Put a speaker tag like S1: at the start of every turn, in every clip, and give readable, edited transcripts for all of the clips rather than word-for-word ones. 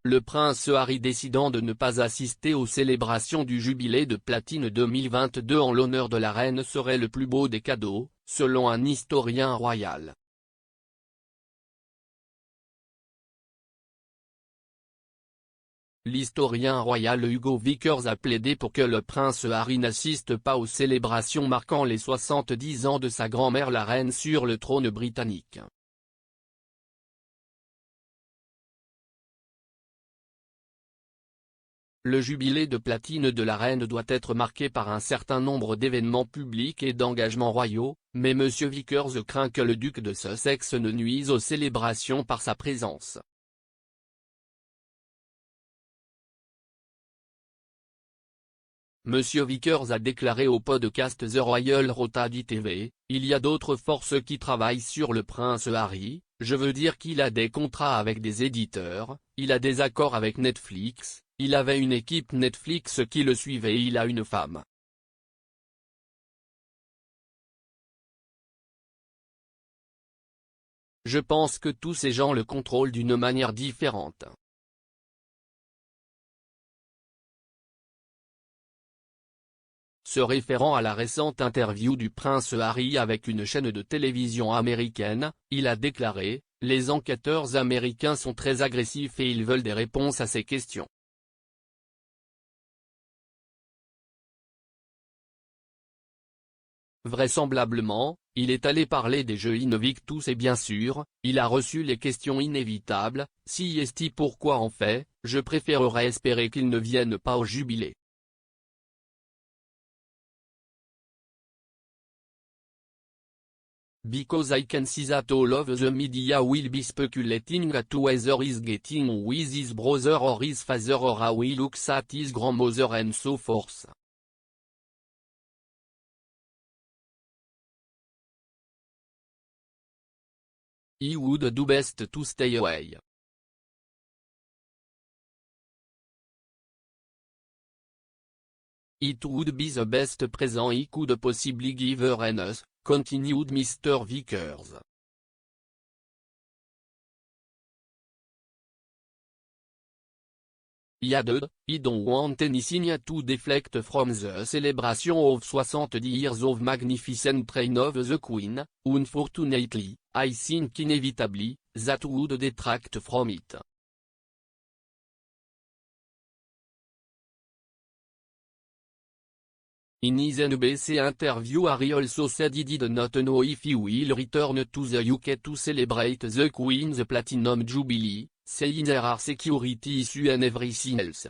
S1: le prince Harry décidant de ne pas assister aux célébrations du jubilé de platine 2022 en l'honneur de la reine serait le plus beau des cadeaux, selon un historien royal. L'historien royal Hugo Vickers a plaidé pour que le prince Harry n'assiste pas aux célébrations marquant les 70 ans de sa grand-mère la reine sur le trône britannique. Le jubilé de platine de la reine doit être marqué par un certain nombre d'événements publics et d'engagements royaux, mais M. Vickers craint que le duc de Sussex ne nuise aux célébrations par sa présence. M. Vickers a déclaré au podcast The Royal Rotary TV, « Il y a d'autres forces qui travaillent sur le prince Harry, je veux dire qu'il a des contrats avec des éditeurs, il a des accords avec Netflix, il avait une équipe Netflix qui le suivait et il a une femme. Je pense que tous ces gens le contrôlent d'une manière différente. » Se référant à la récente interview du prince Harry avec une chaîne de télévision américaine, il a déclaré, « Les enquêteurs américains sont très agressifs et ils veulent des réponses à ces questions. Vraisemblablement, il est allé parler des jeux Invictus et bien sûr, il a reçu les questions inévitables, si est-il pourquoi en fait, je préférerais espérer qu'ils ne viennent pas au jubilé. Because I can see that all of the media will be speculating at whether he's getting with his brother or his father or how he looks at his grandmother and so forth. He would do best to stay away. It would be the best present he could possibly give her and us, continued Mr. Vickers. He don't want anything to deflect from the celebration of 70 years of magnificent reign of the Queen, unfortunately, I think inevitably, that would detract from it. In his NBC interview Harry also said he did not know if he will return to the UK to celebrate the Queen's Platinum Jubilee, saying there are security issues and everything else.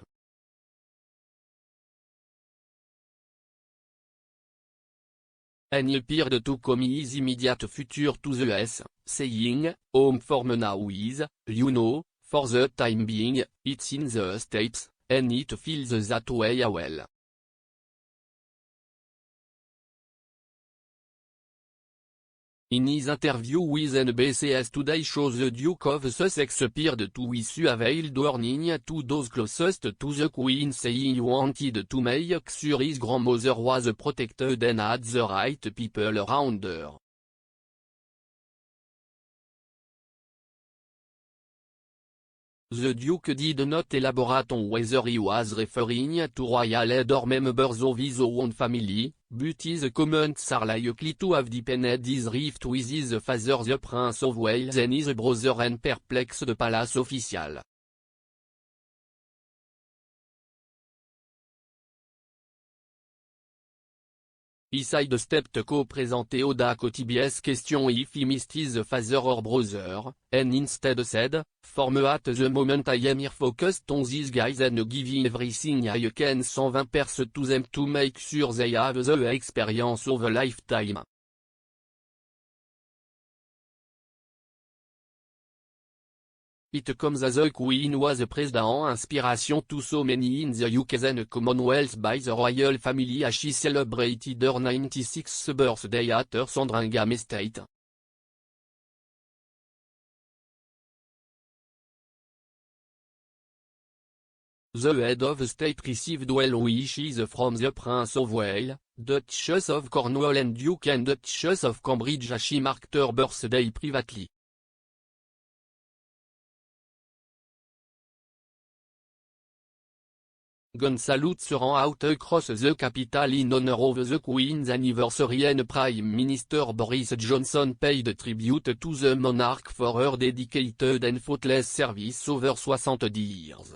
S1: And he appeared to come his immediate future to the US, saying, home for now is, you know, for the time being, it's in the States, and it feels that way well. In his interview with NBC's Today Show the Duke of Sussex appeared to issue a veiled warning to those closest to the Queen saying he wanted to make sure his grandmother was protected and had the right people around her. The Duke did not elaborate on whether he was referring to royal head or members of his own family, but his comments are likely to have deepened his rift with his father the Prince of Wales and his brother and perplexed the palace official. He sidestepped co-presented Oda TBS question if he missed his father or brother, and instead said, for me at the moment I am here focused on these guys and giving everything I can 120% to them to make sure they have the experience of a lifetime. It comes as the Queen was a president inspiration to so many in the UK and Commonwealth by the royal family as she celebrated her 96th birthday at her Sandringham estate. The head of state received well wishes from the Prince of Wales, Duchess of Cornwall and Duke and Duchess of Cambridge as she marked her birthday privately. Gonzalez se rend out across the capital in honor of the Queen's anniversary and Prime Minister Boris Johnson paid tribute to the monarch for her dedicated and faultless service over 70 years.